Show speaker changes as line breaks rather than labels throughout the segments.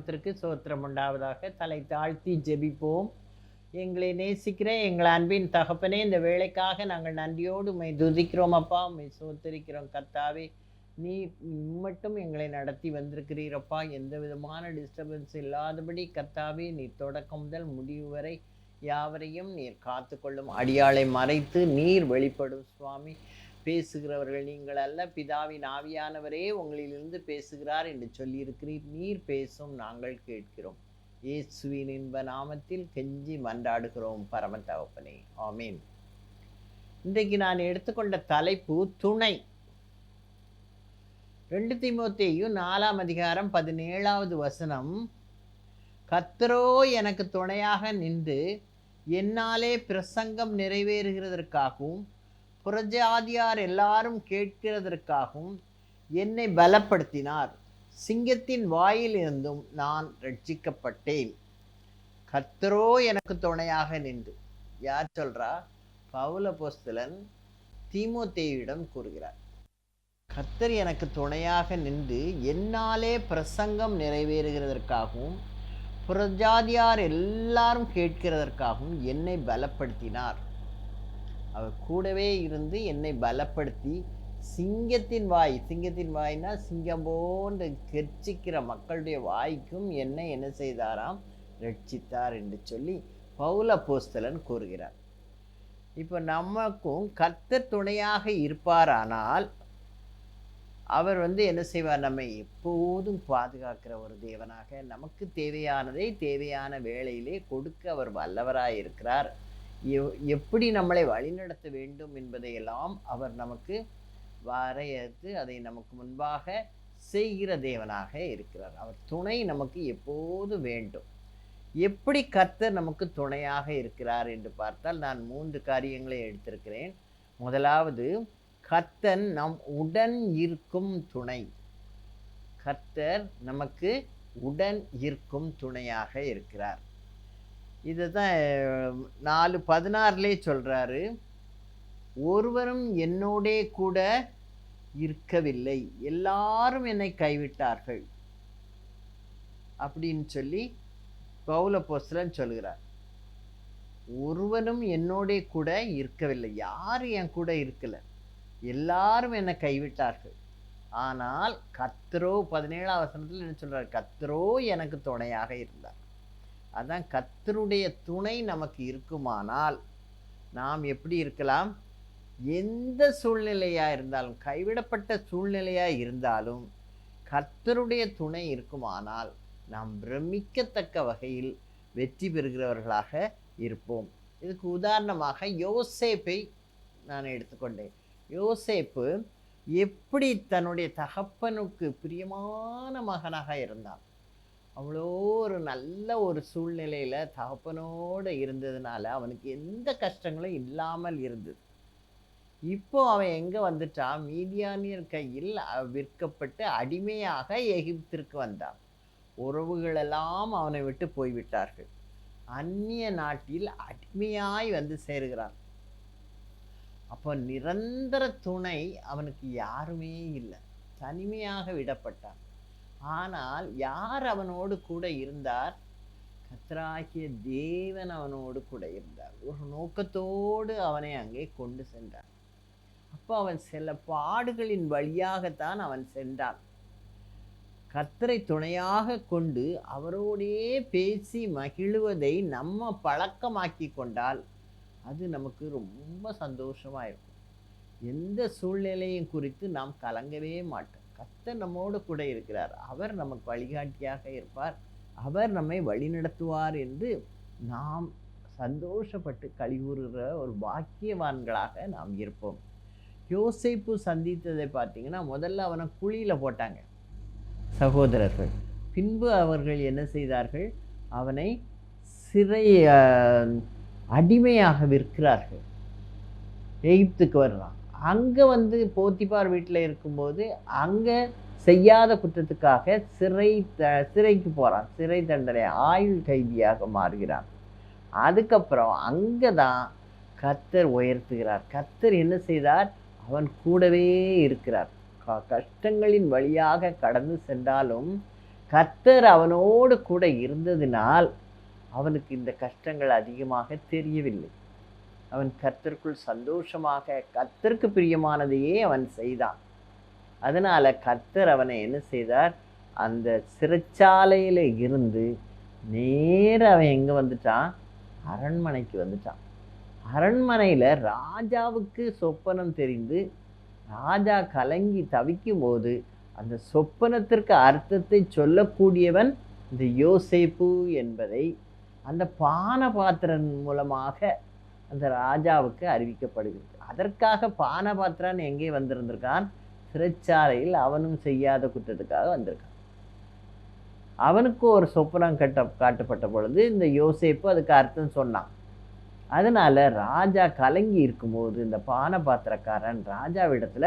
நாமத்திற்கு சோத்திரம் உண்டாவதாக. தலை தாழ்த்தி ஜெபிப்போம். எங்களை நேசிக்கிற எங்கள் அன்பின் தகப்பனே, இந்த வேலைக்காக நாங்கள் நன்றியோடு உம்மை துதிக்கிறோம் அப்பா, உம்மை சோத்தரிக்கிறோம் கர்த்தாவே. நீ மட்டும் எங்களை நடத்தி வந்திருக்கிறீரப்பா. எந்த விதமான டிஸ்டர்பன்ஸ் இல்லாதபடி கர்த்தாவே, நீ தொடக்கம் முதல் முடிவு வரை யாவரையும் நீர் காத்து கொள்ளும். அடியாளை மறைத்து நீர் வெளிப்படும் சுவாமி. பேசுகிறவர்கள் நீங்கள் அல்ல, பிதாவின் ஆவியானவரே உங்களிலிருந்து பேசுகிறார் என்று சொல்லியிருக்கிறீர். நீர் பேசும், நாங்கள் கேட்கிறோம். இயேசுவின் இன்ப நாமத்தில் கெஞ்சி மன்றாடுகிறோம் பரம தகப்பனே, ஆமீன். இன்றைக்கு நான் எடுத்துக்கொண்ட தலைப்பு துணை. 2 தீமோத்தேயு 4:17 கர்த்தரோ எனக்கு துணையாக நின்று என்னாலே பிரசங்கம் நிறைவேறுகிறதற்காகவும் புறஜாதியார் எல்லாரும் கேட்கிறதற்காகவும் என்னை பலப்படுத்தினார். சிங்கத்தின் வாயில் இருந்தும் நான் ரட்சிக்கப்பட்டேன். கர்த்தரோ எனக்கு துணையாக நின்று. யார் சொல்றா? பவுல் அப்போஸ்தலன் தீமோத்தேயுவிடம் கூறுகிறார். கர்த்தர் எனக்கு துணையாக நின்று என்னாலே பிரசங்கம் நிறைவேறுகிறதற்காகவும் புறஜாதியார் எல்லாரும் கேட்கிறதற்காகவும் என்னை பலப்படுத்தினார். அவர் கூடவே இருந்து என்னை பலப்படுத்தி சிங்கத்தின் வாய்னா சிங்கம் போன்று கெர்ச்சிக்கிற மக்களுடைய வாய்க்கும் என்னை என்ன செய்தாராம்? ரட்சித்தார் என்று சொல்லி பவுல் அப்போஸ்தலன் கூறுகிறார். இப்போ நமக்கும் கர்த்தர் துணையாக இருப்பாரானால் அவர் என்ன செய்வார்? நம்மை எப்போதும் பாதுகாக்கிற ஒரு தேவனாக, நமக்கு தேவையானதை தேவையான வேளையிலே கொடுக்க அவர் வல்லவராய் இருக்கிறார். எப்படி நம்மளை வழிநடத்த வேண்டும் என்பதையெல்லாம் அவர் நமக்கு வரையறுத்து அதை நமக்கு முன்பாக செய்கிற தேவனாக இருக்கிறார். அவர் துணை நமக்கு எப்போது வேண்டும். எப்படி கர்த்தர் நமக்கு துணையாக இருக்கிறார் என்று பார்த்தால் நான் 3 காரியங்களை எடுத்திருக்கிறேன். முதலாவது, கர்த்தர் நம் உடன் இருக்கும் துணை. கர்த்தர் நமக்கு உடன் இருக்கும் துணையாக இருக்கிறார். இதுதான் 4:16 சொல்றாரு, ஒருவரும் என்னோடே கூட இருக்கவில்லை, எல்லாரும் என்னை கைவிட்டார்கள் அப்படின்னு சொல்லி பவுல் அப்போஸ்தலன் சொல்கிறார். ஒருவனும் என்னோடே கூட இருக்கவில்லை, யாரும் என் கூட இருக்கல, எல்லாரும் என்னை கைவிட்டார்கள். ஆனால் கர்த்தரோ 17 என்ன சொல்றாரு? கர்த்தரோ எனக்கு துணையாக இருந்தார். அதான் கர்த்தருடைய துணை நமக்கு இருக்குமானால் நாம் எப்படி இருக்கலாம்? எந்த சூழ்நிலையா இருந்தாலும், கைவிடப்பட்ட சூழ்நிலையா இருந்தாலும் கர்த்தருடைய துணை இருக்குமானால் நாம் பிரமிக்கத்தக்க வகையில் வெற்றி பெறுகிறவர்களாக இருப்போம். இதுக்கு உதாரணமாக யோசேப்பை நான் எடுத்துக்கொண்டேன். யோசேப்பு எப்படி தன்னுடைய தகப்பனுக்கு பிரியமான மகனாக இருந்தான். அவ்வளோ ஒரு நல்ல ஒரு சூழ்நிலையில் தகப்பனோடு இருந்ததுனால அவனுக்கு எந்த கஷ்டங்களும் இல்லாமல் இருந்தது. இப்போ அவன் எங்கே வந்துட்டான்? மீதியானியர் கையில் விற்கப்பட்டு அடிமையாக எகிப்திற்கு வந்தான். உறவுகளெல்லாம் அவனை விட்டு போய்விட்டார்கள். அந்நிய நாட்டில் அடிமையாய் வந்து சேருகிறான். அப்போ நிரந்தர துணை அவனுக்கு யாருமே இல்லை, தனிமையாக விடப்பட்டான். ஆனால் யார் அவனோடு கூட இருந்தார்? கர்த்தராகிய தேவன் அவனோடு கூட இருந்தார். ஒரு நோக்கத்தோடு அவனை அங்கே கொண்டு சென்றார். அப்போ அவன் சில பாடுகளின் வழியாகத்தான் அவன் சென்றான். கர்த்தரை துணையாக கொண்டு அவரோடே பேசி மகிழுவதை நம்ம பழக்கமாக்கி கொண்டால் அது நமக்கு ரொம்ப சந்தோஷமாக இருக்கும். எந்த சூழ்நிலையும் குறித்து நாம் கலங்கவே மாட்டோம். கர்த்தர் நம்மோடு கூட இருக்கிறார், அவர் நமக்கு வழிகாட்டியாக இருப்பார், அவர் நம்மை வழிநடத்துவார் என்று நாம் சந்தோஷப்பட்டு கழிவுறுகிற ஒரு பாக்கியவான்களாக நாம் இருப்போம். யோசேப்பு சந்தித்ததை பார்த்தீங்கன்னா, முதல்ல அவனை குழியில் போட்டாங்க சகோதரர்கள். பின்பு அவர்கள் என்ன செய்தார்கள்? அவனை சிறை அடிமையாக விற்கிறார்கள். எகிப்துக்கு வர்றான். அங்கே போத்திபார் வீட்டில் இருக்கும்போது அங்கே செய்யாத குற்றத்துக்காக சிறைக்கு போகிறான். சிறை தண்டனை, ஆயுள் கைதியாக மாறுகிறான். அதுக்கப்புறம் அங்கே தான் கர்த்தர் உயர்த்துகிறார். கர்த்தர் என்ன செய்தார்? அவன் கூடவே இருக்கிறார். கஷ்டங்களின் வழியாக கடந்து சென்றாலும் கர்த்தர் அவனோடு கூட இருந்ததினால் அவனுக்கு இந்த கஷ்டங்கள் அதிகமாக தெரியவில்லை. அவன் கர்த்தருக்குள் சந்தோஷமாக கர்த்தருக்கு பிரியமானதையே அவன் செய்தான். அதனால கர்த்தர் அவனை என்ன செய்தார், அந்த சிறைச்சாலையில் இருந்து நேர அவன் எங்கே வந்துட்டான், அரண்மனைக்கு வந்துட்டான். அரண்மனையில் ராஜாவுக்கு சொப்பனம் தெரிந்து ராஜா கலங்கி தவிக்கும் போது அந்த சொப்பனத்திற்கு அர்த்தத்தை சொல்லக்கூடியவன் இந்த யோசேப்பு என்பதை அந்த பான பாத்திரன் மூலமாக அந்த ராஜாவுக்கு அறிவிக்கப்படுகிறது. அதற்காக பான பாத்திரன் எங்கே வந்திருந்திருக்கான், சிறைச்சாலையில் அவனும் செய்யாத குற்றத்துக்காக வந்திருக்கான். அவனுக்கு ஒரு சொப்பனம் காட்டப்பட்ட பொழுது இந்த யோசேப்பு அதுக்கு அர்த்தம் சொன்னான். அதனால ராஜா கலங்கி இருக்கும்போது இந்த பான பாத்திரக்காரன் ராஜாவிடத்துல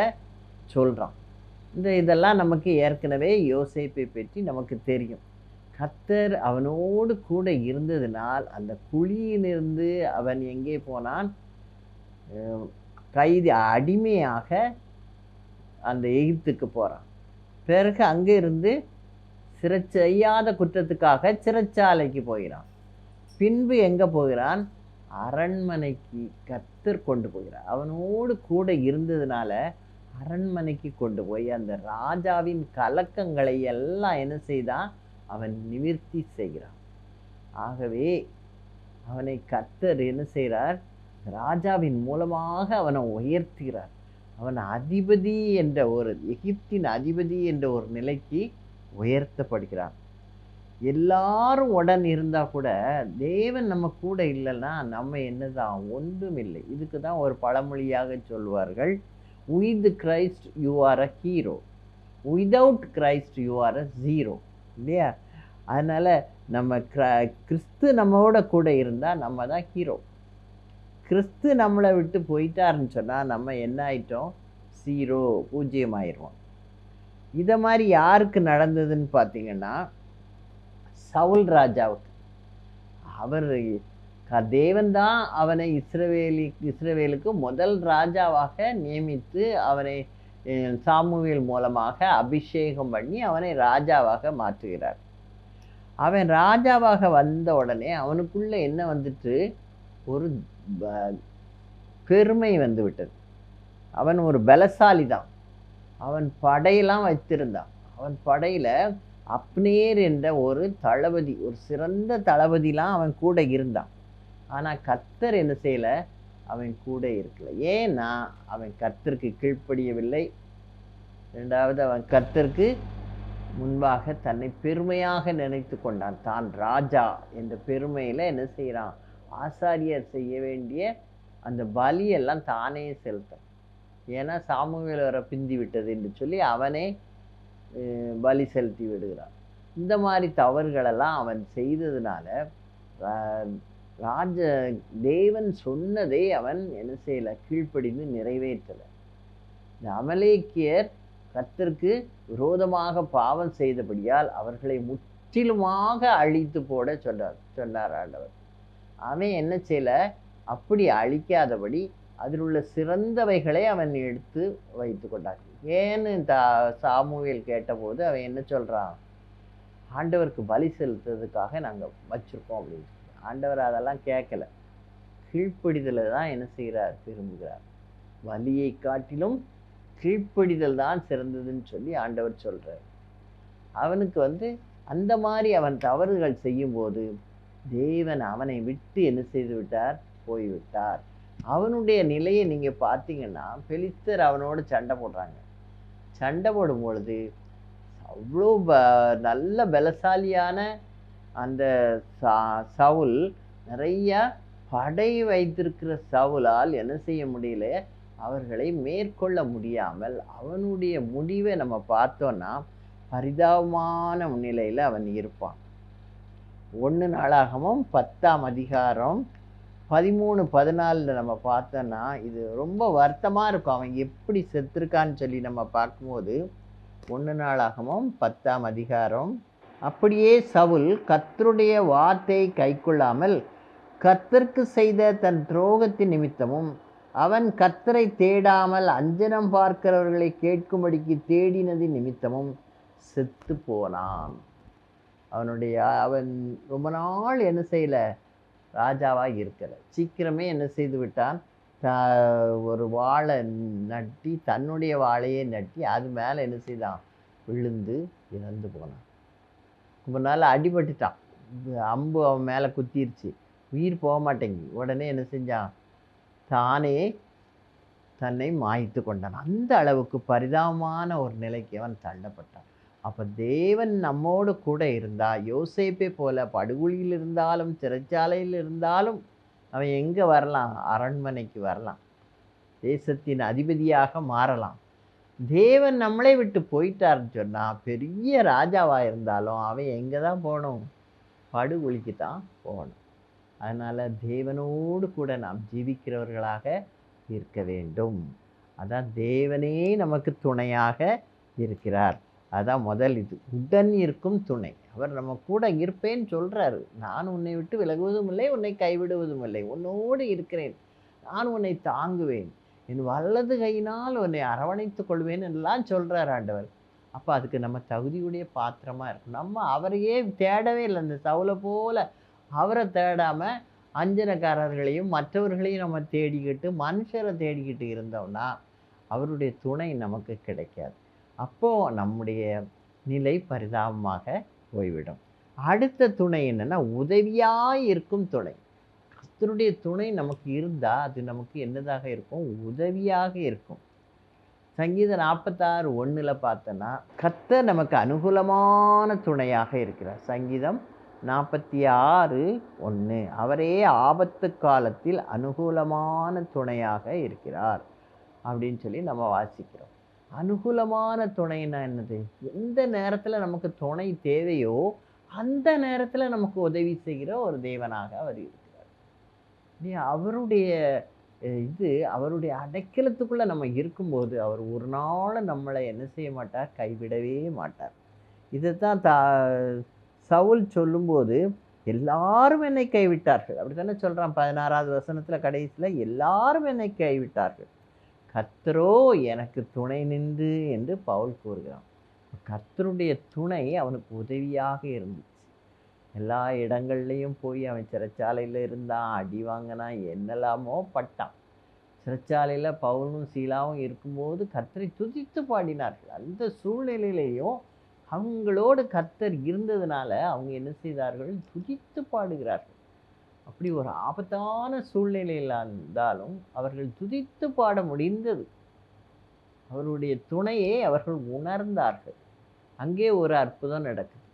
சொல்றான். இதெல்லாம் நமக்கு ஏற்கனவே யோசேப்பை பற்றி நமக்கு தெரியும். கர்த்தர் அவனோடு கூட இருந்ததினால் அந்த குழியிலிருந்து அவன் எங்கே போனான், கைதி அடிமையாக அந்த எகிப்துக்கு போகிறான். பிறகு அங்கே இருந்து செய்யாத குற்றத்துக்காக சிறைச்சாலைக்கு போகிறான். பின்பு எங்கே போகிறான், அரண்மனைக்கு கர்த்தர் கொண்டு போகிறார். அவனோடு கூட இருந்ததுனால அரண்மனைக்கு கொண்டு போய் அந்த ராஜாவின் கலக்கங்களை எல்லாம் என்ன செய்தான், அவன் நிவர்த்தி செய்கிறான். ஆகவே அவனை கர்த்தர் என்ன செய்கிறார், ராஜாவின் மூலமாக அவனை உயர்த்துகிறார். அவன் அதிபதி என்ற ஒரு எகிப்தின் அதிபதி என்ற ஒரு நிலைக்கு உயர்த்தப்படுகிறான். எல்லாரும் உடன் இருந்தால் கூட தேவன் நம்ம கூட இல்லைன்னா நம்ம என்னதான், ஒன்றும் இல்லை. இதுக்கு தான் ஒரு பழமொழியாக சொல்வார்கள், with Christ you are a hero, without Christ you are a zero. இல்லையா? அதனால் நம்ம கிறிஸ்து நம்மோட கூட இருந்தால் நம்ம தான் ஹீரோ. கிறிஸ்து நம்மளை விட்டு போயிட்டாருன்னு சொன்னால் நம்ம என்ன ஆயிட்டோம், ஜீரோ, பூஜ்ஜியம் ஆயிடுவோம். இதை மாதிரி யாருக்கு நடந்ததுன்னு பார்த்தீங்கன்னா, சவுல் ராஜாவுக்கு. அவர் தேவன்தான் அவனை இஸ்ரவேலுக்கு முதல் ராஜாவாக நியமித்து அவனை சாமுவேல் மூலமாக அபிஷேகம் பண்ணி அவனை ராஜாவாக மாற்றுகிறார். அவன் ராஜாவாக வந்த உடனே அவனுக்குள்ள என்ன வந்துட்டு, ஒரு பெருமை வந்து விட்டது. அவன் ஒரு பலசாலி தான். அவன் படையெல்லாம் வைத்திருந்தான். அவன் படையில் அப்னேர் என்ற ஒரு தளபதி, ஒரு சிறந்த தளபதிலாம் அவன் கூட இருந்தான். ஆனால் கர்த்தர் என்ன செய்யலை, அவன் கூட இருக்கலை. ஏன்னா அவன் கர்த்தருக்கு கீழ்ப்படியவில்லை. ரெண்டாவது அவன் கர்த்தருக்கு முன்பாக தன்னை பெருமையாக நினைத்து கொண்டான். தான் ராஜா என்ற பெருமையில் என்ன செய்கிறான், ஆசாரியர் செய்ய வேண்டிய அந்த பலியெல்லாம் தானே செலுத்தான். ஏன்னா சாமுவேல் வர பிந்தி விட்டது என்று சொல்லி அவனே பலி செலுத்தி விடுகிறான். இந்த மாதிரி தவறுகளெல்லாம் அவன் செய்ததுனால தேவன் சொன்னதை அவன் என்ன செய்யலை, கீழ்ப்படிந்து நிறைவேற்றலை. இந்த அமலேக்கியர் கர்த்தருக்கு விரோதமாக பாவம் செய்தபடியால் அவர்களை முற்றிலுமாக அழித்து போட சொன்னார் ஆண்டவர். அவன் என்ன செய்யல, அப்படி அழிக்காதபடி அதில் உள்ள சிறந்தவைகளை அவன் எடுத்து வைத்து கொண்டான். ஏன்னு சாமுவேல் கேட்டபோது அவன் என்ன சொல்கிறான், ஆண்டவருக்கு பலி செலுத்துறதுக்காக நாங்கள் வச்சுருக்கோம் அப்படின்னு சொல்லி. ஆண்டவர் அதெல்லாம் கேட்கல. கீழ்ப்படிதலை தான் என்ன செய்கிறார், விரும்புகிறார். பலியை காட்டிலும் கீழ்ப்படிதல் தான் சிறந்ததுன்னு சொல்லி ஆண்டவர் சொல்கிறார். அவனுக்கு அந்த மாதிரி அவன் தவறுகள் செய்யும்போது தேவன் அவனை விட்டு என்ன செய்து விட்டார், போய்விட்டார். அவனுடைய நிலையை நீங்கள் பார்த்தீங்கன்னா, பெலிஸ்தர் அவனோடு சண்டை போடுறாங்க. சண்டை போடும் பொழுது அவ்வளோ நல்ல பலசாலியான அந்த சவுல், நிறையா படை வைத்திருக்கிற சவுலால் என்ன செய்ய முடியல, அவர்களை மேற்கொள்ள முடியாமல் அவனுடைய முடிவை நம்ம பார்த்தோன்னா பரிதாபமான நிலையில் அவன் இருப்பான். 1 நாளாகமம் 10ஆம் அதிகாரம் 13-14 நம்ம பார்த்தோன்னா இது ரொம்ப வருத்தமாக இருக்கும். அவன் எப்படி செத்துருக்கான்னு சொல்லி நம்ம பார்க்கும்போது 1 நாளாகமம் 10ஆம் அதிகாரம், அப்படியே சவுல் கர்த்தருடைய வார்த்தையை கைக்கொள்ளாமல் கர்த்தருக்கு செய்த தன் துரோகத்தின் நிமித்தமும் அவன் கர்த்தரை தேடாமல் அஞ்சனம் பார்க்கிறவர்களை கேட்கும்படிக்கு தேடினதின் நிமித்தமும் செத்து போனான். அவன் ரொம்ப நாள் என்ன செய்யலை, ராஜாவாக இருக்கலை. சீக்கிரமே என்ன செய்து விட்டான், ஒரு வாளை நட்டி, தன்னுடைய வாளையே நட்டி அது மேலே என்ன செய்தான், விழுந்து இறந்து போனான். ரொம்ப நாள் அடிபட்டுட்டான், அம்பு அவன் மேலே குத்திருச்சு, உயிர் போக மாட்டேங்கி. உடனே என்ன செஞ்சான், தானே தன்னை மாய்த்து கொண்டான். அந்த அளவுக்கு பரிதாபமான ஒரு நிலைக்கு அவன் தள்ளப்பட்டான். அப்போ தேவன் நம்மோடு கூட இருந்தால், யோசேப்பை போல படுகொலியில் இருந்தாலும் சிறைச்சாலையில் இருந்தாலும் அவன் எங்கே வரலாம், அரண்மனைக்கு வரலாம், தேசத்தின் அதிபதியாக மாறலாம். தேவன் நம்மளை விட்டு போயிட்டாருன்னு சொன்னால், பெரிய ராஜாவாக இருந்தாலும் அவன் எங்கே தான் போகணும், படுகொலிக்கு தான் போகணும். அதனால் தேவனோடு கூட நாம் ஜீவிக்கிறவர்களாக இருக்க வேண்டும். அதான் தேவனே நமக்கு துணையாக இருக்கிறார். அதான் முதல் இது, உடன் இருக்கும் துணை. அவர் நம்ம கூட இருப்பேன்னு சொல்கிறாரு. நான் உன்னை விட்டு விலகுவதும் இல்லை, உன்னை கைவிடுவதும் இல்லை, உன்னோடு இருக்கிறேன், நான் உன்னை தாங்குவேன், என் வலது கையினால் உன்னை அரவணைத்துக் கொள்வேன் எல்லாம் சொல்கிறார் ஆண்டவர். அப்போ அதுக்கு நம்ம தகுதியுடைய பாத்திரமாக இருக்கும். நம்ம அவரையே தேடவே இல்லை. அந்த சவுலை போல் அவரை தேடாமல் அஞ்சனக்காரர்களையும் மற்றவர்களையும் நம்ம தேடிக்கிட்டு மனுஷரை தேடிக்கிட்டு இருந்தோம்னா அவருடைய துணை நமக்கு கிடைக்காது. அப்போது நம்முடைய நிலை பரிதாபமாக போய்விடும். அடுத்த துணை என்னென்னா, உதவியாக இருக்கும் துணை. கர்த்தருடைய துணை நமக்கு இருந்தால் அது நமக்கு என்னதாக இருக்கும், உதவியாக இருக்கும். சங்கீதம் 46:1 பார்த்தோன்னா, கர்த்தர் நமக்கு அனுகூலமான துணையாக இருக்கிறார். சங்கீதம் 46:1, அவரே ஆபத்து காலத்தில் அனுகூலமான துணையாக இருக்கிறார் அப்படின்னு சொல்லி நம்ம வாசிக்கிறோம். அனுகூலமான துணைன்னா என்னது, எந்த நேரத்தில் நமக்கு துணை தேவையோ அந்த நேரத்தில் நமக்கு உதவி செய்கிற ஒரு தேவனாக அவர் இருக்கிறார். அவருடைய அவருடைய அடைக்கலத்துக்குள்ளே நம்ம இருக்கும்போது அவர் ஒரு நாள் நம்மளை என்ன செய்ய மாட்டார், கைவிடவே மாட்டார். இதை தான் சவுல் சொல்லும்போது, எல்லாரும் என்னை கைவிட்டார்கள் அப்படி தானே சொல்கிறான். 16வது வசனத்தில் கடைசியில் எல்லாரும் என்னை கைவிட்டார்கள், கர்த்தரோ எனக்கு துணை நின்று என்று பவுல் கூறுகிறான். கர்த்தருடைய துணை அவனுக்கு உதவியாக இருந்துச்சு. எல்லா இடங்கள்லையும் போய் அவன் சிறைச்சாலையில் இருந்தான், அடி வாங்கினான், என்னெல்லாமோ பட்டான். சிறைச்சாலையில் பவுலும் சீலாவும் இருக்கும்போது கர்த்தரை துதித்து பாடினார்கள். அந்த சூழ்நிலையிலையும் அவங்களோடு கர்த்தர் இருந்ததுனால அவங்க என்ன செய்தார்கள், துதித்து பாடுகிறார்கள். அப்படி ஒரு ஆபத்தான சூழ்நிலையில் இருந்தாலும் அவர்கள் துதித்து பாட முடிந்தது. அவருடைய துணையை அவர்கள் உணர்ந்தார்கள். அங்கே ஒரு அற்புதம் நடக்குது.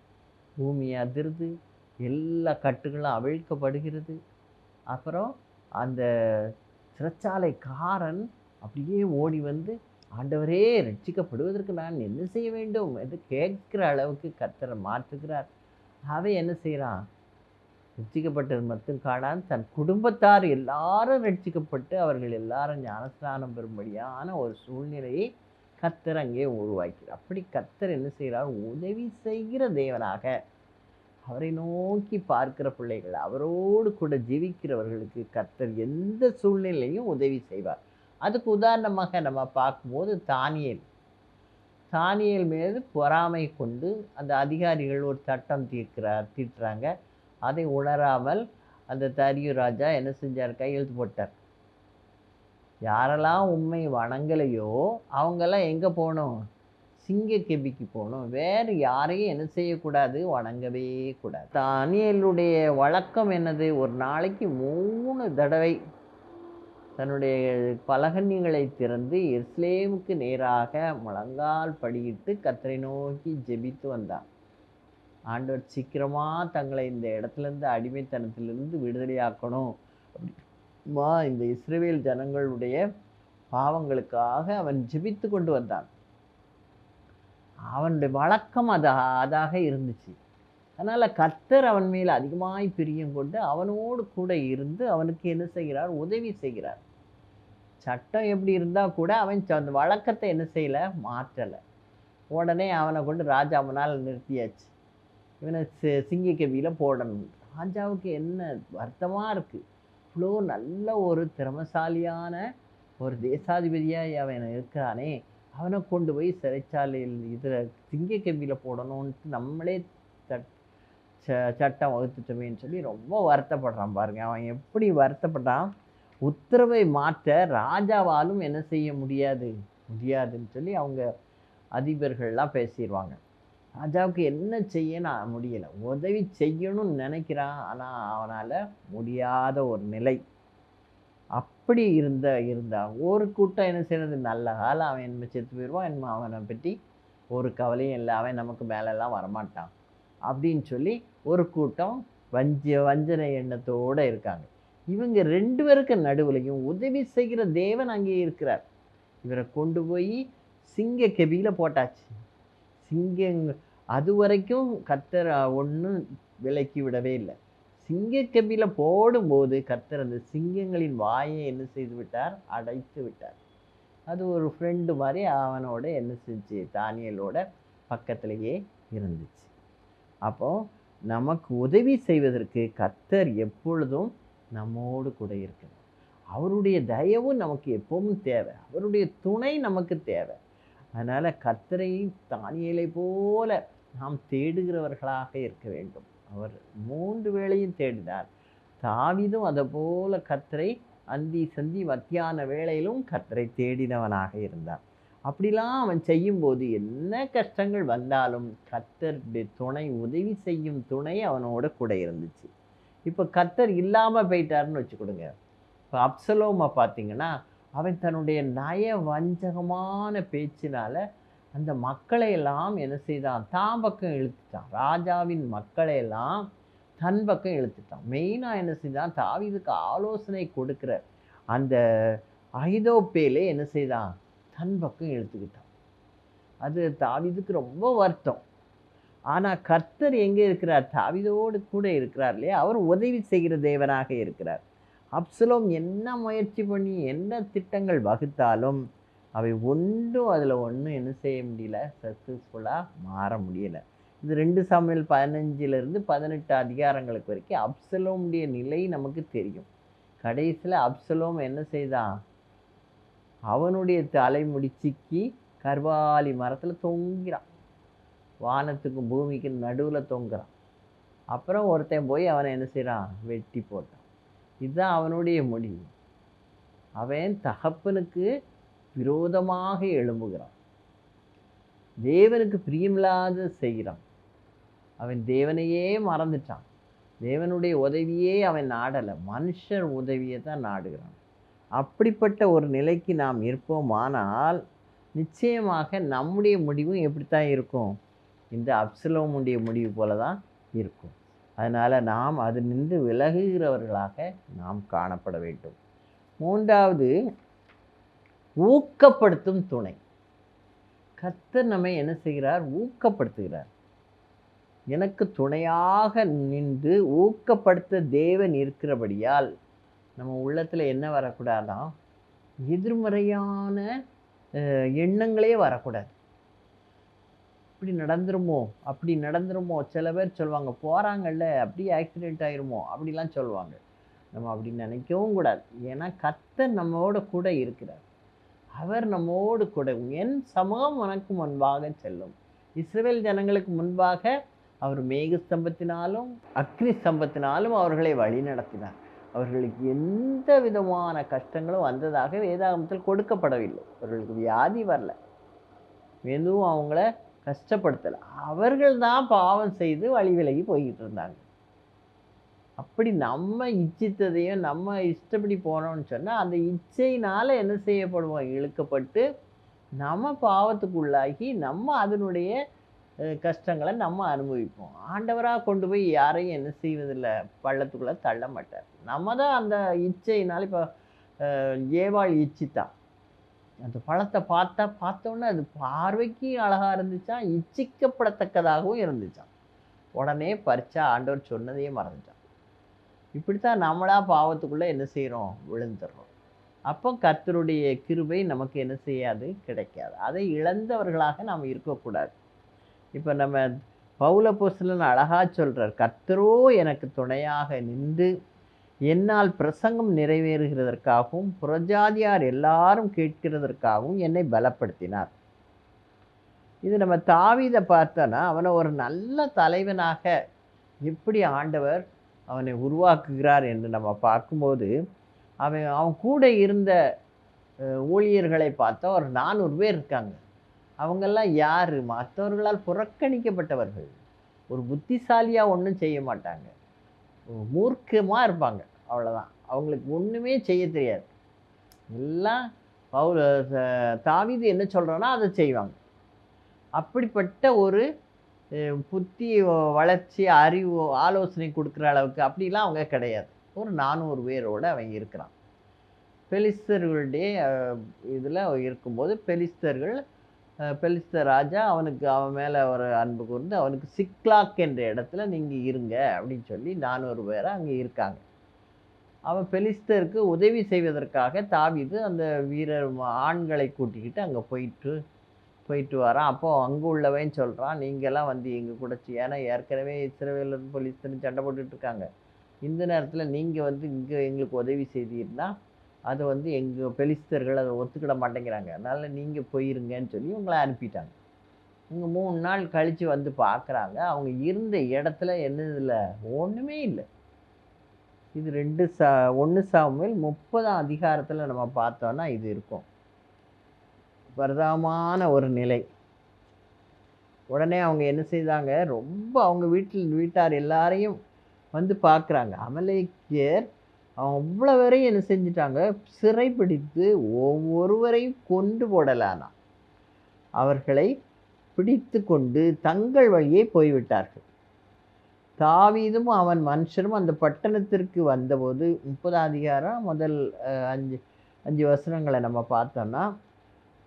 பூமி அதிர்ந்து எல்லா கட்டுகளும் அவிழ்க்கப்படுகிறது. அப்புறம் அந்த சிறைச்சாலைக்காரன் அப்படியே ஓடி வந்து, ஆண்டவரே ரட்சிக்கப்படுவதற்கு நான் என்ன செய்ய வேண்டும் என்று கேட்கிற அளவுக்கு கர்த்தரை மாற்றுகிறார். அவன் என்ன செய்கிறான், ரட்சிக்கப்பட்டது மட்டும் காணான், தன் குடும்பத்தார் எல்லாரும் ரட்சிக்கப்பட்டு அவர்கள் எல்லாரும் ஞானஸ்நானம் பெறும்படியான ஒரு சூழ்நிலையை கர்த்தர் அங்கே உருவாக்கிறார். அப்படி கர்த்தர் என்ன செய்கிறார், உதவி செய்கிற தேவனாக, அவரை நோக்கி பார்க்கிற பிள்ளைகள், அவரோடு கூட ஜீவிக்கிறவர்களுக்கு கர்த்தர் எந்த சூழ்நிலையும் உதவி செய்வார். அதுக்கு உதாரணமாக நம்ம பார்க்கும்போது தானியேல் மீது பொறாமை கொண்டு அந்த அதிகாரிகள் ஒரு சட்டம் தீட்டுறாங்க. அதை உணராமல் அந்த தரியு ராஜா என்ன செஞ்சார், கையெழுத்து போட்டார். யாரெல்லாம் உண்மை வணங்கலையோ அவங்கெல்லாம் எங்கே போகணும், சிங்கக்கெபிக்கு போகணும். வேறு யாரையும் என்ன செய்யக்கூடாது, வணங்கவே கூடாது. தானியேலுடைய வழக்கம் என்னது, ஒரு நாளைக்கு 3 தடவை தன்னுடைய பலகணிகளை திறந்து எருசலேமுக்கு நேராக முழங்கால் படியிட்டு கர்த்தரை நோக்கி ஜெபித்து வந்தான். ஆண்டவர் சீக்கிரமாக தங்களை இந்த இடத்துலேருந்து அடிமைத்தனத்திலிருந்து விடுதலையாக்கணும் அப்படிமா இந்த இஸ்ரவேல் ஜனங்களுடைய பாவங்களுக்காக அவன் ஜெபித்து கொண்டு வந்தான். அவனுடைய வழக்கம் அதாக இருந்துச்சு. அதனால் கர்த்தர் அவன் மேல் அதிகமாய் பிரியம் கொண்டு அவனோடு கூட இருந்து அவனுக்கு என்ன செய்கிறார், உதவி செய்கிறார். சட்டம் எப்படி இருந்தால் கூட அவன் அந்த வழக்கத்தை என்ன செய்யலை, மாற்றலை. உடனே அவனை கொண்டு ராஜா முன்னால் நிறுத்தியாச்சு. இவனை சிங்கக்கெபியில் போடணும். ராஜாவுக்கு என்ன வருத்தமாக இருக்குது, இவ்வளோ நல்ல ஒரு திறமசாலியான ஒரு தேசாதிபதியாக அவன் இருக்கிறானே, அவனை கொண்டு போய் சிறைச்சாலையில் இதில் சிங்கக்கெபியில் போடணுன்ட்டு நம்மளே சட்டம் வகுத்துட்டோமேன்னு சொல்லி ரொம்ப வருத்தப்படுறான் பாருங்க. அவன் எப்படி வருத்தப்பட்டான், உத்தரவை மாற்ற ராஜாவாலும் என்ன செய்ய முடியாதுன்னு சொல்லி அவங்க அதிபர்கள்லாம் பேசிடுவாங்க. ராஜாவுக்கு என்ன செய்ய நான் முடியலை, உதவி செய்யணும்னு நினைக்கிறான், ஆனால் அவனால் முடியாத ஒரு நிலை. அப்படி இருந்தா ஒரு கூட்டம் என்ன செய்யறது, நல்ல காலம் அவன் என்ன செத்து போயிடுவான், என்ன அவனை பற்றி ஒரு கவலையும் இல்லை, அவன் நமக்கு மேலெல்லாம் வரமாட்டான் அப்படின்னு சொல்லி ஒரு கூட்டம் வஞ்சனை எண்ணத்தோடு இருக்காங்க. இவங்க 2 பேருக்கு நடுவுலையும் உதவி செய்கிற தேவன் அங்கே இருக்கிறார். இவரை கொண்டு போய் சிங்க கெபியில போட்டாச்சு. அது வரைக்கும் கர்த்தர் ஒன்றும் விலக்கி விடவே இல்லை. சிங்கக்கெபியில போடும்போது கர்த்தர் அந்த சிங்கங்களின் வாயை என்ன செய்து விட்டார், அடைத்து விட்டார். அது ஒரு ஃப்ரெண்டு மாதிரி அவனோட என்ன செஞ்சு தானியேலோட பக்கத்திலேயே இருந்துச்சு. அப்போ நமக்கு உதவி செய்வதற்கு கர்த்தர் எப்பொழுதும் நம்மோடு கூட இருக்கணும். அவருடைய தயவும் நமக்கு எப்பவும் தேவை, அவருடைய துணை நமக்கு தேவை. அதனால் கர்த்தரை தானியேலை போல நாம் தேடுகிறவர்களாக இருக்க வேண்டும். அவர் 3 வேளையும் தேடினார். தாவீதும் அதை போல கர்த்தரை அந்தி சந்தி மத்தியான வேளையிலும் கர்த்தரை தேடினவனாக இருந்தான். அப்படிலாம் அவன் செய்யும்போது என்ன கஷ்டங்கள் வந்தாலும் கர்த்தருடைய துணை, உதவி செய்யும் துணை அவனோட கூட இருந்துச்சு. இப்போ கர்த்தர் இல்லாமல் போயிட்டாருன்னு வச்சுக்கொடுங்க. இப்போ அப்சலோமை பார்த்தீங்கன்னா, அவன் தன்னுடைய நய வஞ்சகமான பேச்சினால அந்த மக்களை எல்லாம் என்ன செய்தான், தான் பக்கம் இழுத்துட்டான். ராஜாவின் மக்களை எல்லாம் தன் பக்கம் இழுத்துட்டான். மெயினாக என்ன செய்தான், தாவீதுக்கு ஆலோசனை கொடுக்குற அந்த அகிதோப்பேலே என்ன செய்தான், தன் பக்கம் இழுத்துக்கிட்டான். அது தாவீதுக்கு ரொம்ப வருத்தம். ஆனால் கர்த்தர் எங்கே இருக்கிறார், தாவீதோடு கூட இருக்கிறார் இல்லையா, அவர் உதவி செய்கிற தேவனாக இருக்கிறார். அப்சலோம் என்ன முயற்சி பண்ணி என்ன திட்டங்கள் வகுத்தாலும் அவை அதில் ஒன்றும் என்ன செய்ய முடியல, சக்ஸஸ்ஃபுல்லாக மாற முடியலை. இது 2 சாமுவேல் 15 18 அதிகாரங்களுக்கு வரைக்கும் அப்சலோமுடைய நிலை நமக்கு தெரியும். கடைசியில் அப்சலோம் என்ன செய்தான், அவனுடைய தலைமுடி சிக்கி கர்வாலி மரத்தில் தொங்கிறான். வானத்துக்கும் பூமிக்கும் நடுவில் தொங்குறான். அப்புறம் ஒருத்தன் போய் அவனை என்ன செய்கிறான், வெட்டி போட்டான். இதுதான் அவனுடைய முடிவு. அவன் தகப்பனுக்கு விரோதமாக எழும்புகிறான், தேவனுக்கு பிரியமில்லாத செய்கிறான். அவன் தேவனையே மறந்துட்டான். தேவனுடைய உதவியே அவன் நாடலை, மனுஷர் உதவியை தான் நாடுகிறான். அப்படிப்பட்ட ஒரு நிலைக்கு நாம் இருப்போமானால் நிச்சயமாக நம்முடைய முடிவும் எப்படித்தான் இருக்கும், இந்த அப்சலோமுடைய முடிவு போல தான் இருக்கும். அதனால் நாம் அது நின்று விலகுகிறவர்களாக நாம் காணப்பட வேண்டும். 3வது, ஊக்கப்படுத்தும் துணை. கர்த்தர் நம்மை என்ன செய்கிறார், ஊக்கப்படுத்துகிறார். எனக்கு துணையாக நின்று ஊக்கப்படுத்த தேவன் இருக்கிறபடியால் நம்ம உள்ளத்தில் என்ன வரக்கூடாதான், எதிர்மறையான எண்ணங்களே வரக்கூடாது. இப்படி நடந்துருமோ அப்படி நடந்துருமோ, சில பேர் சொல்லுவாங்க, போகிறாங்கல்ல அப்படியே ஆக்சிடெண்ட் ஆயிருமோ அப்படிலாம் சொல்லுவாங்க. நம்ம அப்படி நினைக்கவும் கூடாது. ஏன்னா கர்த்தர் நம்மோட கூட இருக்கிறார். அவர் நம்மோடு கூட, என் சமூகம் உனக்கு முன்பாக செல்லும். இஸ்ரவேல் ஜனங்களுக்கு முன்பாக அவர் மேக ஸ்தம்பத்தினாலும் அக்னி ஸ்தம்பத்தினாலும் அவர்களை வழி நடத்தினார். அவர்களுக்கு எந்த விதமான கஷ்டங்களும் வந்ததாக வேதாகமத்தில் கொடுக்கப்படவில்லை. அவர்களுக்கு வியாதி வரல, எதுவும் அவங்கள கஷ்டப்படுத்தலை. அவர்கள் தான் பாவம் செய்து வழி விலகி போய்கிட்டு இருந்தாங்க. அப்படி நம்ம இச்சித்ததையும் நம்ம இஷ்டப்படி போனோம்னு சொன்னால் அந்த இச்சையினால் என்ன செய்யப்படுவோம், இழுக்கப்பட்டு நம்ம பாவத்துக்குள்ளாகி நம்ம அதனுடைய கஷ்டங்களை நம்ம அனுபவிப்போம். ஆண்டவராக கொண்டு போய் யாரையும் என்ன செய்வதில்லை, பள்ளத்துக்குள்ளே தள்ள மாட்டார். நம்ம தான் அந்த இச்சையினால், இப்போ ஏவாள் இச்சித்தான், அந்த பழத்தை பார்த்தோன்னே அது பார்வைக்கு அழகாக இருந்துச்சான், இச்சிக்கப்படத்தக்கதாகவும் இருந்துச்சான். உடனே பறிச்சா, ஆண்டவர் சொன்னதையே மறந்துட்டான். இப்படித்தான் நம்மளாக பாவத்துக்குள்ளே என்ன செய்கிறோம், விழுந்துடுறோம். அப்போ கர்த்தருடைய கிருபை நமக்கு என்ன செய்யாது, கிடைக்காது. அதை இழந்தவர்களாக நாம் இருக்கக்கூடாது. இப்போ நம்ம பவுலப்போஸ்தலன் அழகாக சொல்கிறார், கர்த்தரோ எனக்கு துணையாக நின்று என்னால் பிரசங்கம் நிறைவேறுகிறதற்காகவும் புறஜாதியார் எல்லாரும் கேட்கிறதற்காகவும் என்னை பலப்படுத்தினார். இது நம்ம தாவீதை பார்த்தோன்னா அவனை ஒரு நல்ல தலைவனாக எப்படி ஆண்டவர் அவனை உருவாக்குகிறார் என்று நம்ம பார்க்கும்போது, அவன் கூட இருந்த ஊழியர்களை பார்த்தா ஒரு 400 பேர் இருக்காங்க. அவங்கெல்லாம் யாரு? மற்றவர்களால் புறக்கணிக்கப்பட்டவர்கள். ஒரு புத்திசாலியா ஒண்ணும் செய்ய மாட்டாங்க. மூர்க்கமா இருப்பாங்க. அவ்வளோதான். அவங்களுக்கு ஒண்ணுமே செய்ய தெரியாது. எல்லாம் பவுல் தாவீது என்ன சொல்றானோ அத செய்வாங்க. அப்படிப்பட்ட ஒரு புத்தி வளர்ச்சி, அறிவு, ஆலோசனை குடுக்குற அளவுக்கு அப்படிலாம் அவங்க கிடையாது. ஒரு 400 பேரோட அவன் இருக்கிறான். பெலிஸ்தர்களுடைய இதில் இருக்கும்போது பெலிஸ்தர் ராஜா அவன் மேலே ஒரு அன்பு கூர்ந்து அவனுக்கு சிக்லாக் என்ற இடத்துல நீங்கள் இருங்க அப்படின்னு சொல்லி 400 பேரை அங்கே இருக்காங்க. அவன் பெலிஸ்தருக்கு உதவி செய்வதற்காக தாவீது அந்த வீரர் ஆண்களை கூட்டிக்கிட்டு அங்கே போயிட்டு வரான். அப்போது அங்கே உள்ளவன் சொல்கிறான், நீங்கள்லாம் வந்து எங்கள் கூட ஏன்னா ஏற்கனவே இஸ்ரவேலரும் பெலிஸ்தரும் சண்டை போட்டுட்டு இருக்காங்க. இந்த நேரத்தில் நீங்கள் வந்து இங்கே எங்களுக்கு உதவி செய்தீர்னா அதை வந்து எங்கள் பெலிஸ்தர்கள் அதை ஒத்துக்கிட மாட்டேங்கிறாங்க. அதனால் நீங்கள் போயிருங்கன்னு சொல்லி உங்களை அனுப்பிட்டாங்க. இங்கே 3 நாள் கழித்து வந்து பார்க்குறாங்க. அவங்க இருந்த இடத்துல என்னதில்ல, ஒன்றுமே இல்லை. இது 1 சாமுவேல் 30ஆம் அதிகாரத்தில் நம்ம பார்த்தோன்னா இது இருக்கும். பரிதாபமான ஒரு நிலை. உடனே அவங்க என்ன செய்தாங்க, ரொம்ப அவங்க வீட்டார் எல்லாரையும் வந்து பார்க்குறாங்க. அமலேக்கியர் அவ்வளோ வரையும் என்ன செஞ்சிட்டாங்க, சிறைப்பிடித்து ஒவ்வொருவரையும் கொண்டு போடலானா. அவர்களை பிடித்து கொண்டு தங்கள் வழியே போய்விட்டார்கள். தாவீதும் அவன் மனுஷரும் அந்த பட்டணத்திற்கு வந்தபோது 30ஆம் அதிகாரம் முதல் 5 வசனங்களை நம்ம பார்த்தோம்னா,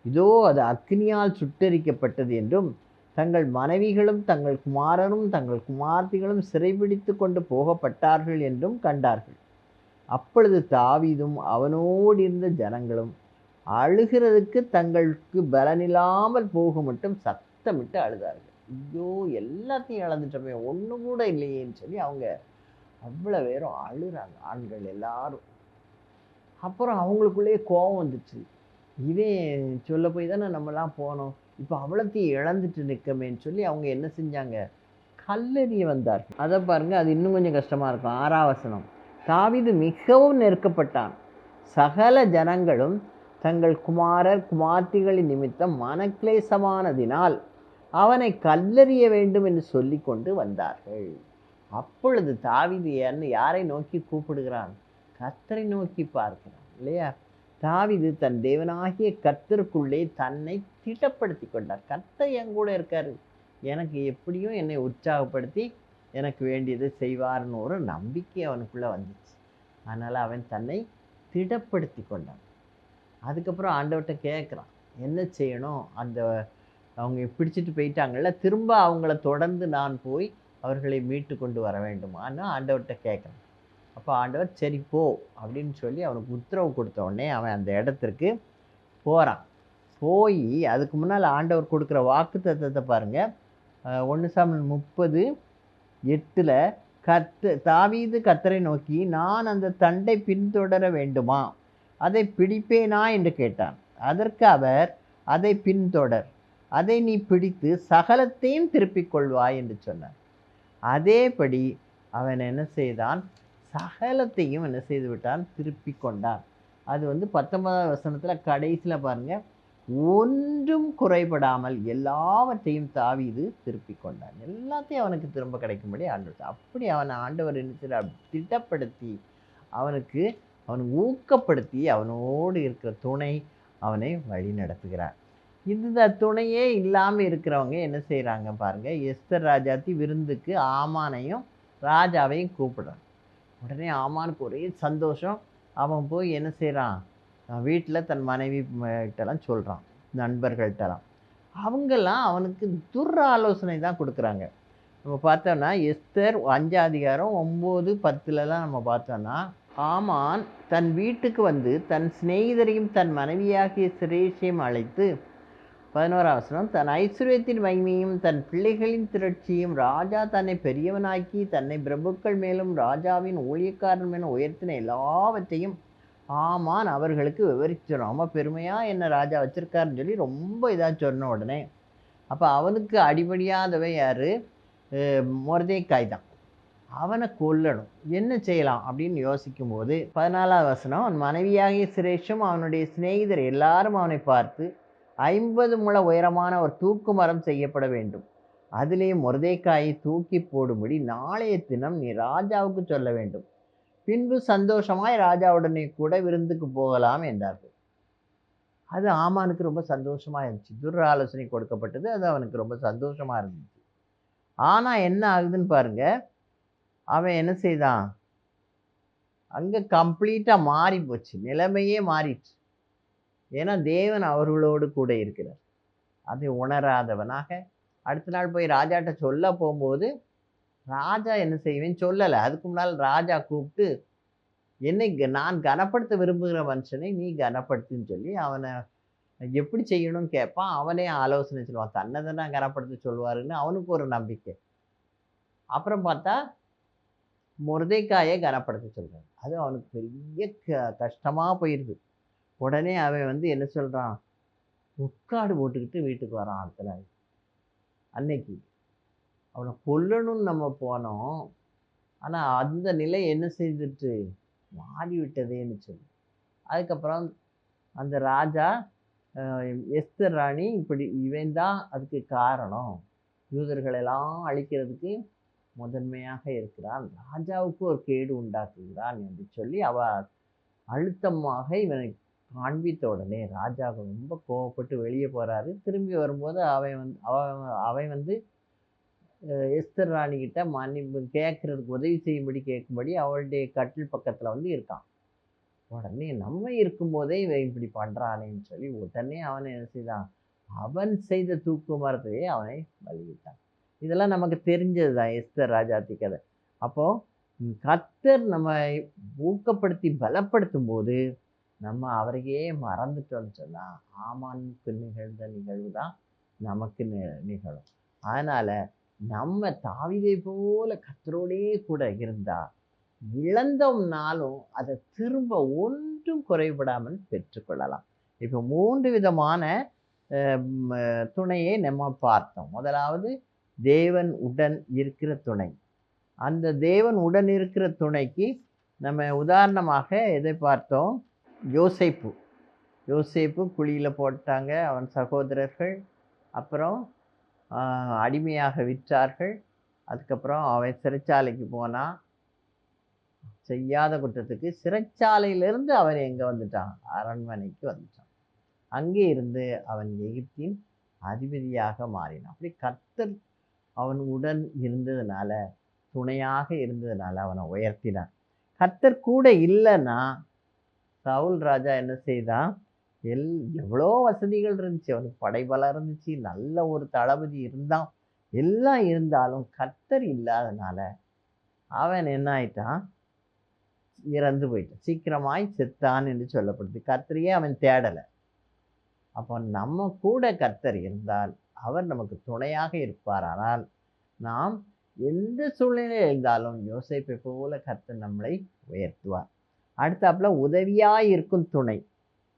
இதோ அது அக்னியால் சுட்டெரிக்கப்பட்டது என்றும் தங்கள் மனைவிகளும் தங்கள் குமாரரும் தங்கள் குமார்த்திகளும் சிறைபிடித்து கொண்டு போகப்பட்டார்கள் என்றும் கண்டார்கள். அப்பொழுது தாவீதும் அவனோடு இருந்த ஜனங்களும் அழுகிறதுக்கு தங்களுக்கு பலனில்லாமல் போக மட்டும் சத்தமிட்டு அழுதார்கள். ஐயோ, எல்லாத்தையும் இழந்துட்டோமே, ஒன்று கூட இல்லையேன்னு சொல்லி அவங்க அவ்வளோ பேரும் அழுறாங்க, ஆண்கள் எல்லாரும். அப்புறம் அவங்களுக்குள்ளேயே கோபம் வந்துச்சு. இவன் சொல்ல போய் தானே நம்மலாம் போனோம், இப்போ அவ்வளோத்தையும் இழந்துட்டு நிற்கமேன்னு சொல்லி அவங்க என்ன செஞ்சாங்க, கல்லெறிய வந்தார்கள். அதை பாருங்கள், அது இன்னும் கொஞ்சம் கஷ்டமாக இருக்கும். 6ஆம் வசனம். தாவீது மிகவும் நெருக்கப்பட்டான். சகல ஜனங்களும் தங்கள் குமாரர் குமார்த்திகளின் நிமித்தம் மனக்லேசமானதினால் அவனை கல்லெறிய வேண்டும் என்று சொல்லி கொண்டு வந்தார்கள். அப்பொழுது தாவீது யாரை நோக்கி கூப்பிடுகிறான், கர்த்தரை நோக்கி பார்க்கிறான் இல்லையா. தாவீது தன் தேவனாகிய கர்த்தருக்குள்ளே தன்னை திடப்படுத்தி கொண்டார். கர்த்தர் என் கூட இருக்காரு, எனக்கு எப்படியும் என்னை உற்சாகப்படுத்தி எனக்கு வேண்டியதை செய்வார்னு ஒரு நம்பிக்கை அவனுக்குள்ளே வந்துச்சு. அதனால் அவன் தன்னை திடப்படுத்தி கொண்டான். அதுக்கப்புறம் ஆண்டவர்கிட்ட கேட்குறான், என்ன செய்யணும், அவங்க பிடிச்சிட்டு போயிட்டாங்கள்ல, திரும்ப அவங்கள தொடர்ந்து நான் போய் அவர்களை மீட்டு கொண்டு வர வேண்டுமான்னு ஆண்டவர்கிட்ட கேட்குறான். அப்போ ஆண்டவர் சரி போ அப்படின்னு சொல்லி அவனுக்கு உத்தரவு கொடுத்த உடனே அவன் அந்த இடத்திற்கு போகிறான். போய் அதுக்கு முன்னால் ஆண்டவர் கொடுக்குற வாக்கு தத்தத்தை பாருங்கள். 1 சாமுவேல் 30:8 தாவீது கர்த்தரை நோக்கி, நான் அந்த தண்டை பின்தொடர வேண்டுமா, அதை பிடிப்பேனா என்று கேட்டான். அதற்கு அவர், அதை பின்தொடர், அதை நீ பிடித்து சகலத்தையும் திருப்பிக் கொள்வாய் என்று சொன்னார். அதேபடி அவன் என்ன செய்தான், சகலத்தையும் என்ன செய்து விட்டான், திருப்பி கொண்டான். அது 19ஆம் வசனத்தில் கடைசியில் பாருங்கள், ஒன்றும் குறைபடாமல் எல்லாவற்றையும் தாவீது திருப்பி கொண்டான். எல்லாத்தையும் அவனுக்கு திரும்ப கிடைக்கும்படி ஆண்டவர் அப்படி அவனை ஆண்டவர் என்ன செய்கிறார், திட்டப்படுத்தி அவனுக்கு ஊக்கப்படுத்தி அவனோடு இருக்கிற துணை அவனை வழி நடத்துகிறார். இந்த துணையே இல்லாமல் இருக்கிறவங்க என்ன செய்கிறாங்க பாருங்கள். எஸ்தர் ராஜாத்தி விருந்துக்கு ஆமானையும் ராஜாவையும் கூப்பிடுறான். உடனே ஆமானுக்கு ஒரே சந்தோஷம். அவன் போய் என்ன செய்கிறான், வீட்டில் தன் மனைவி கிட்டலாம் சொல்கிறான், நண்பர்கள்ட்டலாம். அவங்கெல்லாம் அவனுக்கு ஆலோசனை தான் கொடுக்குறாங்க. நம்ம பார்த்தோன்னா எஸ்தர் 5ஆம் அதிகாரம் 9, 10லலாம் நம்ம பார்த்தோன்னா, ஆமான் தன் வீட்டுக்கு வந்து தன் சிநேகிதரையும் தன் மனைவியாகிய சிரேஷையும் அழைத்து, 11ஆம் வசனம், தன் ஐஸ்வர்யத்தின் மகிமையும் தன் பிள்ளைகளின் திரட்சியும் ராஜா தன்னை பெரியவனாக்கி தன்னை பிரபுக்கள் மேலும் ராஜாவின் ஊழியக்காரன் மேலும் உயர்த்தின எல்லாவற்றையும் ஆமான் அவர்களுக்கு விவரிச்சு ரொம்ப பெருமையாக என்ன ராஜா வச்சுருக்காருன்னு சொல்லி ரொம்ப இதாக சொன்ன உடனே, அப்போ அவனுக்கு அடிபடியாதவை யார், மொர்தெக்காய் தான். அவனை கொல்லணும். என்ன செய்யலாம் அப்படின்னு யோசிக்கும்போது 14வது வசனம், அவன் மனைவியாகிய சிரேஷும் அவனுடைய சிநேகிதர் எல்லாரும் அவனை பார்த்து 50 முழ உயரமான ஒரு தூக்கு மரம் செய்யப்பட வேண்டும், அதிலே மொர்தெகாயை தூக்கி போடும்படி நாளைய தினம் நீ ராஜாவுக்கு சொல்ல வேண்டும், பின்பு சந்தோஷமாய் ராஜாவுடனே கூட விருந்துக்கு போகலாம் என்றார்கள். அது ஆமானுக்கு ரொம்ப சந்தோஷமா இருந்துச்சு. துராலோசனை கொடுக்கப்பட்டது. அது அவனுக்கு ரொம்ப சந்தோஷமா இருந்துச்சு. ஆனா என்ன ஆகுதுன்னு பாருங்க, அவன் என்ன செய்தான், அங்க கம்ப்ளீட்டா மாறி போச்சு. நிலைமையே மாறிடுச்சு. ஏன்னா தேவன் அவர்களோடு கூட இருக்கிறார். அதை உணராதவனாக அடுத்த நாள் போய் ராஜாட்ட சொல்ல போகும்போது, ராஜா என்ன செய்வேன் சொல்லலை. அதுக்கு முன்னால் ராஜா கூப்பிட்டு, என்னை நான் கனப்படுத்த விரும்புகிற மனுஷனை நீ கனப்படுத்துன்னு சொல்லி அவனை எப்படி செய்யணும்னு கேட்பான். அவனே ஆலோசனை சொல்லுவான். தன்னை தானே கனப்படுத்த சொல்லுவாருன்னு அவனுக்கு ஒரு நம்பிக்கை. அப்புறம் பார்த்தா மொர்தெகாயை கனப்படுத்த சொல்றான். அது அவனுக்கு பெரிய கஷ்டமா போயிடுது. உடனே அவன் என்ன சொல்றான், முக்காடு போட்டுக்கிட்டு வீட்டுக்கு வரான். அடுத்த நாள் அன்னைக்கு அவனை கொல்லணும்னு நம்ம போனோம். ஆனா அந்த நிலை என்ன செய்துட்டு மாறி விட்டதேன்னு சொல்லி, அதுக்கப்புறம் அந்த ராஜா எஸ்தர் ராணி இப்படி இவன் தான் அதுக்கு காரணம், யூதர்களெல்லாம் அழிக்கிறதுக்கு முதன்மையாக இருக்கிறான், ராஜாவுக்கு ஒரு கேடு உண்டாக்குகிறான் என்று சொல்லி அவ அழுத்தமாக இவனை காண்பித்த உடனே ராஜா ரொம்ப கோவப்பட்டு வெளியே போறாரு. திரும்பி வரும்போது அவன் எஸ்தர் ராணி கிட்ட மன்னிப்பு கேட்கறதுக்கு உதவி செய்யும்படி கேட்கும்படி அவளுடைய கட்டில் பக்கத்துல இருக்கான். உடனே நம்ம இருக்கும்போதே இவன் இப்படி பண்றானேன்னு சொல்லி உடனே அவனை என்ன செய்தான், அவன் செய்த தூக்கு மரத்தையே அவனை பலியிட்டான். இதெல்லாம் நமக்கு தெரிஞ்சதுதான் எஸ்தர் ராஜாத்தி கதை. அப்போ கர்த்தர் நம்ம ஊக்கப்படுத்தி பலப்படுத்தும் போது நம்ம அவரையே மறந்துட்டோம்னு சொன்னா ஆமானுக்கு நிகழ்ந்த நிகழ்வு தான் நமக்கு நிகழும். அதனால நம்ம தாவீதை போல கர்த்தரோடே கூட இருந்தா இழந்தோம்னாலும் அதை திரும்ப ஒன்றும் குறைபடாமல் பெற்றுக்கொள்ளலாம். இப்போ 3 விதமான துணையை நம்ம பார்த்தோம். முதலாவது தேவன் உடன் இருக்கிற துணை. அந்த தேவன் உடன் இருக்கிற துணைக்கு நம்ம உதாரணமாக எதை பார்த்தோம், யோசேப்பு குழியில் போட்டாங்க அவன் சகோதரர்கள். அப்புறம் அடிமையாக விற்றார்கள். அதுக்கப்புறம் அவன் சிறைச்சாலைக்கு போனான். செய்யாத குற்றத்துக்கு சிறைச்சாலையிலிருந்து அவன் எங்கே வந்துட்டான், அரண்மனைக்கு வந்துட்டான். அங்கே இருந்து அவன் எகிப்தின் அதிபதியாக மாறினான். அப்படி கர்த்தர் அவன் உடன் இருந்ததுனால, துணையாக இருந்ததுனால அவனை உயர்த்தினான். கர்த்தர் கூட இல்லைன்னா சவுல் ராஜா என்ன செய்தான், எவ்வளோ வசதிகள் இருந்துச்சு, அவனுக்கு படைபலம் இருந்துச்சு, நல்ல ஒரு தளபதி இருந்தான், எல்லாம் இருந்தாலும் கர்த்தர் இல்லாதனால அவன் என்ன ஆயிட்டான், இறந்து போயிட்டான், சீக்கிரமாய் செத்தான் என்று சொல்லப்படுது. கர்த்தரையே அவன் தேடலை. அப்போ நம்ம கூட கர்த்தர் இருந்தால் அவர் நமக்கு துணையாக இருப்பார். ஆனால் நாம் எந்த சூழ்நிலையில் இருந்தாலும் யோசேப்பை போல கர்த்தர் நம்மளை உயர்த்துவார். அடுத்தாப்புல உதவியாய் இருக்கும் துணை.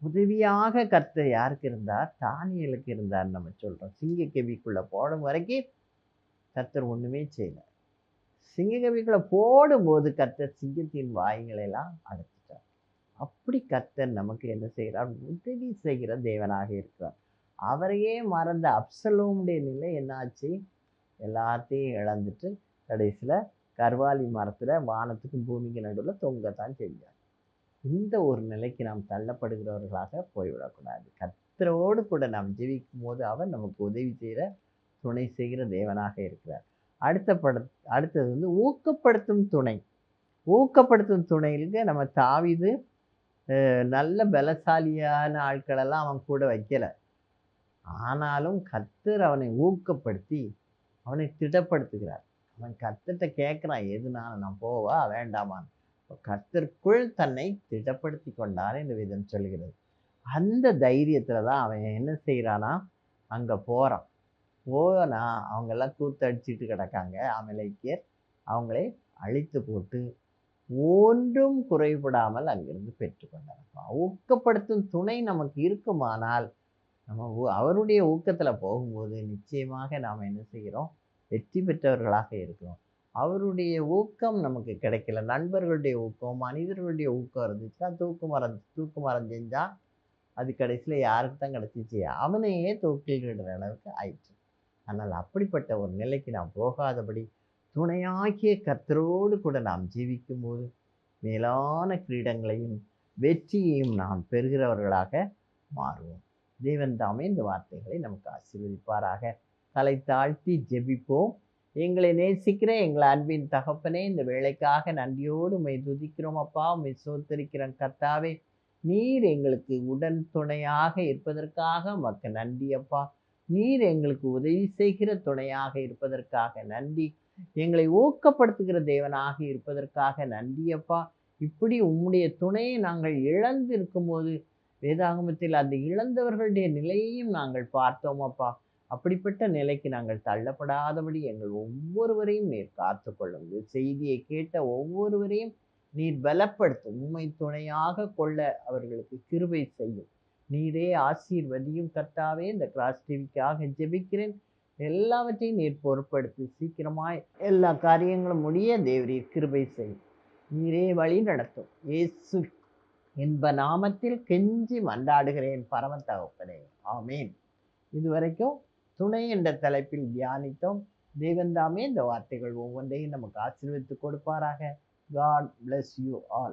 உதவியாக கர்த்தர் யாருக்கு இருந்தார், தானியேலுக்கு இருந்தார். நம்ம சொல்றோம் சிங்கக்கவிக்குள்ள போடும் வரைக்கும் கர்த்தர் ஒண்ணுமே செய்யல. சிங்கக்கவிக்குள்ள போடும்போது கர்த்தர் சிங்கத்தின் வாய்களெல்லாம் அடைச்சிட்டார். அப்படி கர்த்தர் நமக்கு என்ன செய்கிறார், உதவி செய்கிற தேவனாக இருக்கிறார். அவரையே மறந்த அப்சலோமுடைய நிலை என்னாச்சு, எல்லாத்தையும் இழந்துட்டு கடைசியில் கர்வாலி மரத்தில் வானத்துக்கும் பூமிக்கு நடுவில் தொங்கத்தான் செஞ்சார். இந்த ஒரு நிலைக்கு நாம் தள்ளப்படுகிறவர்களாக போய்விடக்கூடாது. கர்த்தரோடு கூட நாம் ஜெபிக்கும் போது அவர் நமக்கு உதவி செய்கிற துணை செய்கிற தேவனாக இருக்கிறார். அடுத்தது ஊக்கப்படுத்தும் துணை. ஊக்கப்படுத்தும் துணையிலுக்கு நம்ம தாவீது நல்ல பலசாலியான ஆட்களெல்லாம் அவன் கூட வைக்கலை. ஆனாலும் கர்த்தர் அவனை ஊக்கப்படுத்தி அவனை திடப்படுத்துகிறார். அவன் கர்த்தர்கிட்ட கேட்குறான், எதுனால நான் போவா வேண்டாமான்னு. கர்த்தருக்குள் தன்னை திடப்படுத்தி கொண்டான் என்று வேதம் சொல்கிறது. அந்த தைரியத்தில் தான் அவன் என்ன செய்கிறானா, அங்கே போகிறான். போனா அவங்கெல்லாம் கூத்தடிச்சிட்டு கிடக்காங்க. அமலேக்கியர் அவங்களை அழித்து போட்டு ஒன்றும் குறைபடாமல் அங்கிருந்து பெற்றுக்கொண்டார். ஊக்கப்படுத்தும் துணை நமக்கு இருக்குமானால் நம்ம அவருடைய ஊக்கத்தில் போகும்போது நிச்சயமாக நாம் என்ன செய்கிறோம், வெற்றி பெற்றவர்களாக இருக்கிறோம். அவருடைய ஊக்கம் நமக்கு கிடைக்கல. நண்பர்களுடைய ஊக்கம், மனிதர்களுடைய ஊக்கம் இருந்துச்சுன்னா தூக்கு மரம் செஞ்சால் அது கடைசியில் யாருக்கு தான் கிடச்சிச்சு? அவனையே தூக்கிலிடுற அளவுக்கு ஆயிடுச்சு. ஆனால் அப்படிப்பட்ட ஒரு நிலைக்கு நாம் போகாதபடி துணையாகிய கர்த்தரோடு கூட நாம் ஜீவிக்கும்போது மேலான கிரீடங்களையும் வெற்றியையும் நாம் பெறுகிறவர்களாக மாறுவோம். தேவன் தாமே இந்த வார்த்தைகளை நமக்கு ஆசீர்வதிப்பாராக. தலை தாழ்த்தி ஜெபிப்போம். எங்களை நேசிக்கிற எங்கள் அன்பின் தகப்பனே, இந்த வேலைக்காக நன்றியோடு உம்மை துதிக்கிறோம் அப்பா. உம்மை ஸ்தோத்திரிக்கிறோம் கர்த்தாவே. நீர் எங்களுக்கு உடன் துணையாக இருப்பதற்காக உமக்கு நன்றி அப்பா. நீர் எங்களுக்கு உதவி செய்கிற துணையாக இருப்பதற்காக நன்றி. எங்களை ஊக்கப்படுத்துகிற தேவனாக இருப்பதற்காக நன்றி அப்பா. இப்படி உம்முடைய துணையை நாங்கள் இழந்து இருக்கும்போது வேதாகமத்தில் அந்த இழந்தவர்களுடைய நிலையையும் நாங்கள் பார்த்தோம் அப்பா. அப்படிப்பட்ட நிலைக்கு நாங்கள் தள்ளப்படாதபடி எங்கள் ஒவ்வொருவரையும் நீர் காத்துக்கொள்ளும். இந்த செய்தியை கேட்ட ஒவ்வொருவரையும் நீர் பலப்படுத்தும். உம்மை துணையாக கொள்ள அவர்களுக்கு கிருபை செய்யும். நீரே ஆசீர்வதியும் கர்த்தாவே. இந்த கிராஸ் டிவிக்காக ஜெபிக்கிறேன். எல்லாவற்றையும் நீர் பொறுப்படுத்தி சீக்கிரமாய் எல்லா காரியங்களும் முடிய தேவரீர் கிருபை செய்யும். நீரே வழி நடத்தும். இயேசு என்ப நாமத்தில் கெஞ்சி மன்றாடுகிறேன் பரம தகப்பனே, ஆமேன். இதுவரைக்கும் துணை என்ற தலைப்பில் தியானித்தோம். தேவன் தாமே இந்த வார்த்தைகள் ஒவ்வொன்றையும் நமக்கு ஆசீர்வதித்து கொடுப்பாராக. God bless you all.